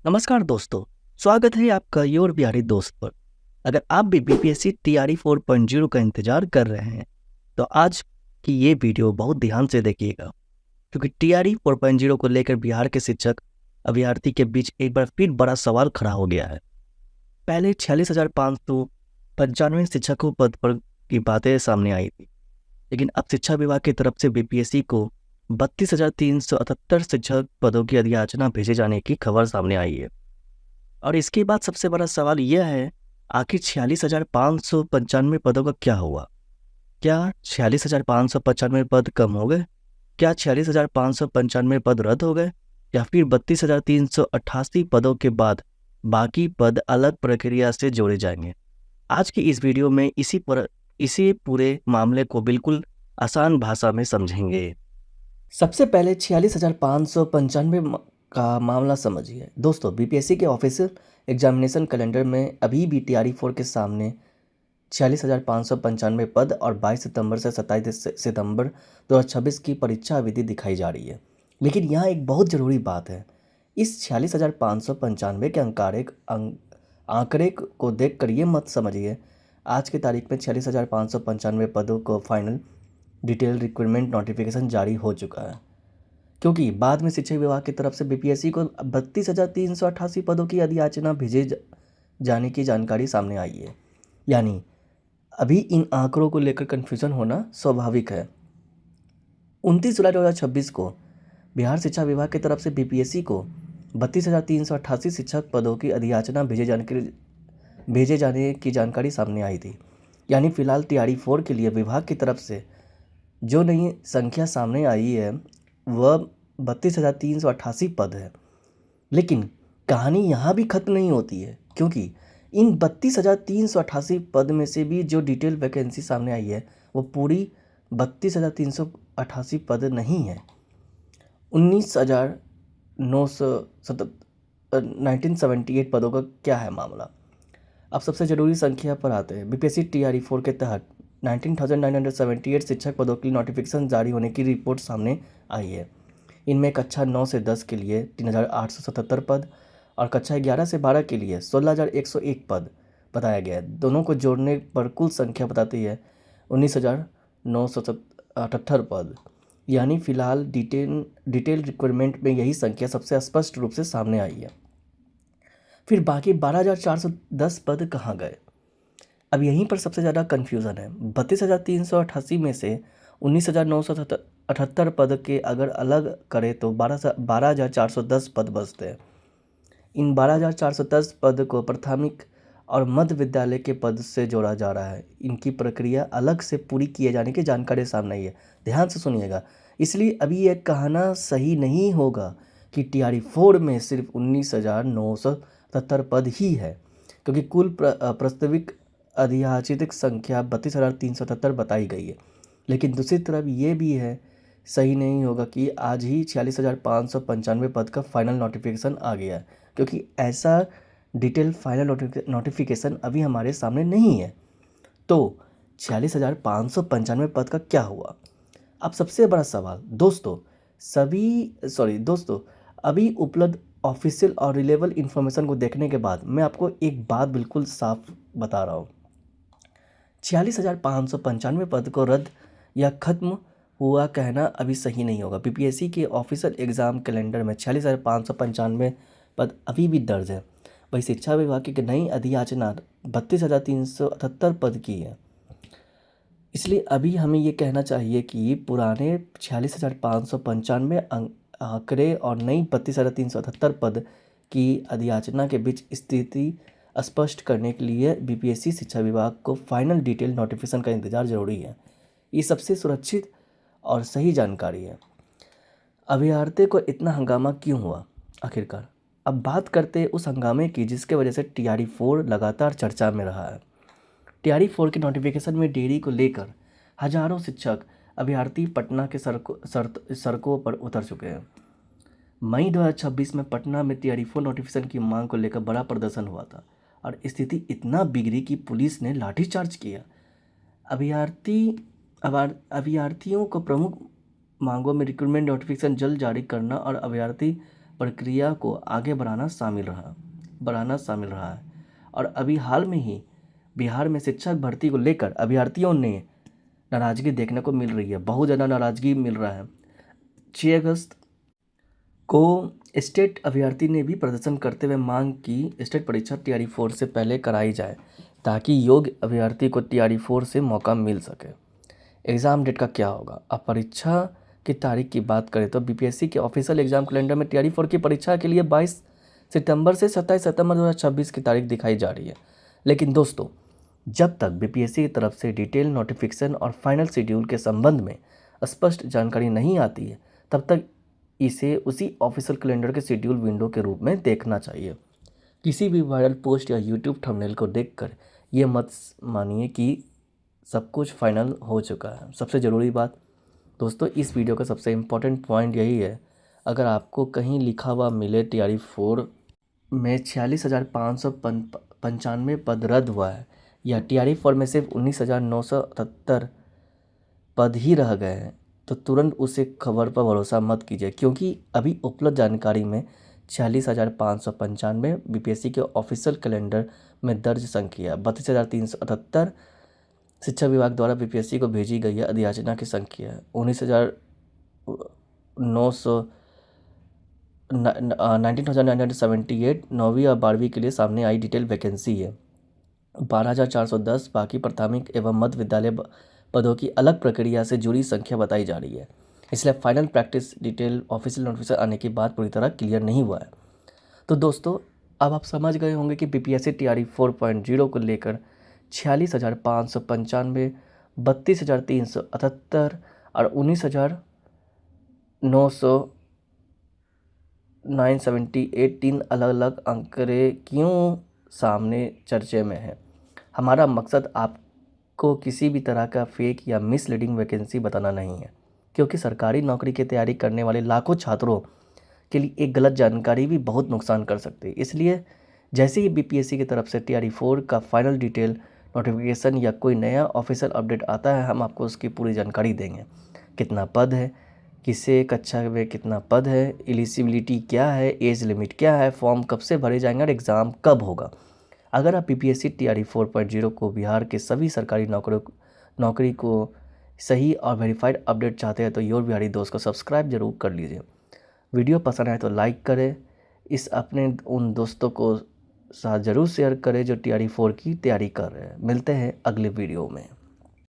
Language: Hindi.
नमस्कार दोस्तों, स्वागत है आपका योर बिहारी दोस्त पर। अगर आप भी बीपीएससी टीआरई 4.0 का इंतजार कर रहे हैं तो आज की ये वीडियो बहुत ध्यान से देखिएगा, क्योंकि टीआरई 4.0 को लेकर बिहार के शिक्षक अभ्यर्थी के बीच एक बार फिर बड़ा सवाल खड़ा हो गया है। पहले 46,595 शिक्षकों पद पर की बातें सामने आई थी, लेकिन अब शिक्षा विभाग की तरफ से बीपीएससी को 32,378 शिक्षक पदों की अधियाचना भेजे जाने की खबर सामने आई है। और इसके बाद सबसे बड़ा सवाल यह है, आखिर 46,595 पदों का क्या हुआ? क्या 46,595 पद कम हो गए? क्या 46,595 पद रद्द हो गए? या फिर 32,388 पदों के बाद बाकी पद अलग प्रक्रिया से जोड़े जाएंगे? आज की इस वीडियो में इसी पूरे मामले को बिल्कुल आसान भाषा में समझेंगे। सबसे पहले 46,595 का मामला समझिए। दोस्तों, बीपीएससी के ऑफिशियल एग्जामिनेशन कैलेंडर में अभी भी टीआरई 4 के सामने 46,595 पद और 22 सितंबर से 27 सितंबर 2026 की परीक्षा अवधि दिखाई जा रही है। लेकिन यहाँ एक बहुत ज़रूरी बात है। इस 46,595 के आंकड़े को देखकर ये मत समझिए आज की तारीख में 46,595 पदों को फाइनल डिटेल रिक्वायरमेंट नोटिफिकेशन जारी हो चुका है, क्योंकि बाद में शिक्षा विभाग की तरफ से बीपीएससी को 32,388 पदों की अधियाचना भेजे जाने की जानकारी सामने आई है। यानी अभी इन आंकड़ों को लेकर कन्फ्यूजन होना स्वाभाविक है। 29 जुलाई 2026 को बिहार शिक्षा विभाग की तरफ से बीपीएससी को 32,388 शिक्षक पदों की अधियाचना भेजे जाने की जानकारी सामने आई थी। यानी फिलहाल टीआरई 4 के लिए विभाग की तरफ से जो नई संख्या सामने आई है वह 32,388 पद है। लेकिन कहानी यहाँ भी खत्म नहीं होती है, क्योंकि इन 32,388 पद में से भी जो डिटेल वैकेंसी सामने आई है वो पूरी 32,388 पद नहीं है। 19,78 पदों का क्या है मामला। अब सबसे ज़रूरी संख्या पर आते हैं। बीपीएससी टीआरई 4 के तहत 19,978 शिक्षक पदों के लिए नोटिफिकेशन जारी होने की रिपोर्ट सामने आई है। इनमें कक्षा 9 से 10 के लिए 3,877 पद और कक्षा 11 से 12 के लिए 16,101 पद बताया गया है। दोनों को जोड़ने पर कुल संख्या बताती है 19,978 पद। यानी फिलहाल डिटेल रिक्वायरमेंट में यही संख्या सबसे स्पष्ट रूप से सामने आई है। फिर बाकी 12,410 पद कहाँ गए? अब यहीं पर सबसे ज़्यादा कन्फ्यूज़न है। 32,388 में से 19,978 पद के अगर अलग करें तो 12,410 पद बचते हैं। इन 12,410 पद को प्राथमिक और मध्य विद्यालय के पद से जोड़ा जा रहा है। इनकी प्रक्रिया अलग से पूरी किए जाने की जानकारी सामने आई है। ध्यान से सुनिएगा। इसलिए अभी यह कहना सही नहीं होगा कि टीआरई 4 में सिर्फ 19,977 पद ही है, क्योंकि कुल प्रस्तावित अधियाचित संख्या 32,377 बताई गई है। लेकिन दूसरी तरफ ये भी है, सही नहीं होगा कि आज ही 46,595 पद का फाइनल नोटिफिकेशन आ गया है, क्योंकि ऐसा डिटेल फाइनल नोटिफिकेशन अभी हमारे सामने नहीं है। तो 46,595 पद का क्या हुआ? अब सबसे बड़ा सवाल दोस्तों, अभी उपलब्ध ऑफिशियल और रिलेबल इन्फॉर्मेशन को देखने के बाद मैं आपको एक बात बिल्कुल साफ बता रहा हूँ। 46,595 पद को रद्द या खत्म हुआ कहना अभी सही नहीं होगा। बीपीएससी के ऑफिशियल एग्ज़ाम कैलेंडर में 46,595 पद अभी भी दर्ज है। वही शिक्षा विभाग की नई अधियाचना 32,378 पद की है। इसलिए अभी हमें ये कहना चाहिए कि पुराने 46,595 आंकड़े और नई 32,378 पद की अधियाचना के बीच स्थिति स्पष्ट करने के लिए बीपीएससी शिक्षा विभाग को फाइनल डिटेल नोटिफिकेशन का इंतजार जरूरी है। ये सबसे सुरक्षित और सही जानकारी है। अभ्यर्थी को इतना हंगामा क्यों हुआ आखिरकार? अब बात करते हैं उस हंगामे की जिसके वजह से टीआरई 4 लगातार चर्चा में रहा है। टीआरई 4 के नोटिफिकेशन में देरी को लेकर हजारों शिक्षक अभ्यर्थी पटना के सड़कों पर उतर चुके हैं। मई 2026 में पटना में टीआरई 4 नोटिफिकेशन की मांग को लेकर बड़ा प्रदर्शन हुआ था और स्थिति इतना बिगड़ी कि पुलिस ने लाठीचार्ज किया। अभ्यर्थियों को प्रमुख मांगों में रिक्रूटमेंट नोटिफिकेशन जल्द जारी करना और अभ्यर्थी प्रक्रिया को आगे बढ़ाना शामिल रहा है। और अभी हाल में ही बिहार में शिक्षक भर्ती को लेकर अभ्यर्थियों ने नाराज़गी देखने को मिल रही है, बहुत ज़्यादा नाराज़गी मिल रहा है। 6 अगस्त को स्टेट अभ्यर्थी ने भी प्रदर्शन करते हुए मांग की स्टेट परीक्षा TRE 4 से पहले कराई जाए ताकि योग्य अभ्यर्थी को TRE 4 से मौका मिल सके। एग्ज़ाम डेट का क्या होगा? अब परीक्षा की तारीख की बात करें तो BPSC के ऑफिशियल एग्ज़ाम कैलेंडर में TRE 4 की परीक्षा के लिए 22 सितंबर से 27 सितंबर 2026 की तारीख दिखाई जा रही है। लेकिन दोस्तों, जब तक BPSC की तरफ से डिटेल नोटिफिकेशन और फाइनल शेड्यूल के संबंध में स्पष्ट जानकारी नहीं आती है, तब तक इसे उसी ऑफिशियल कैलेंडर के शेड्यूल विंडो के रूप में देखना चाहिए। किसी भी वायरल पोस्ट या यूट्यूब थंबनेल को देखकर ये मत मानिए कि सब कुछ फाइनल हो चुका है। सबसे ज़रूरी बात दोस्तों, इस वीडियो का सबसे इम्पोर्टेंट पॉइंट यही है, अगर आपको कहीं लिखा हुआ मिले TRE 4 में 46,595 पद रद्द हुआ है या TRE 4 में सिर्फ 19,978 पद ही रह गए हैं, तो तुरंत उसे खबर पर भरोसा मत कीजिए, क्योंकि अभी उपलब्ध जानकारी में 46,595 BPSC के ऑफिशियल कैलेंडर में दर्ज संख्या 32,378 शिक्षा विभाग द्वारा BPSC को भेजी गई है अधियाचना की संख्या 19,978 9वीं और 12वीं के लिए सामने आई डिटेल वैकेंसी है 12,410। बाकी प्राथमिक एवं मध्य विद्यालय पदों की अलग प्रक्रिया से जुड़ी संख्या बताई जा रही है, इसलिए final practice detail official notification आने के बाद पूरी तरह क्लियर नहीं हुआ है। तो दोस्तों, अब आप समझ गए होंगे कि BPSC TRE 4.0 को लेकर 46,595, 32,378 और 19,978 तीन अलग अलग आंकड़े क्यों सामने चर्चे में है। हमारा मकसद आपको किसी भी तरह का फेक या मिसलीडिंग वैकेंसी बताना नहीं है, क्योंकि सरकारी नौकरी की तैयारी करने वाले लाखों छात्रों के लिए एक गलत जानकारी भी बहुत नुकसान कर सकती है। इसलिए जैसे ही BPSC की तरफ से TRE 4 का फाइनल डिटेल नोटिफिकेशन या कोई नया ऑफिशियल अपडेट आता है, हम आपको उसकी पूरी जानकारी देंगे। कितना पद है, किसे कक्षा में कितना पद है, एलिजिबिलिटी क्या है, एज लिमिट क्या है, फॉर्म कब से भरे जाएंगे और एग्ज़ाम कब होगा। अगर आप BPSC TRE 4.0 को बिहार के सभी सरकारी नौकरी को सही और वेरीफाइड अपडेट चाहते हैं तो योर बिहारी दोस्त को सब्सक्राइब जरूर कर लीजिए। वीडियो पसंद आए तो लाइक करें, इस अपने उन दोस्तों को साथ ज़रूर शेयर करें जो TRE 4 की तैयारी कर रहे हैं। मिलते हैं अगले वीडियो में।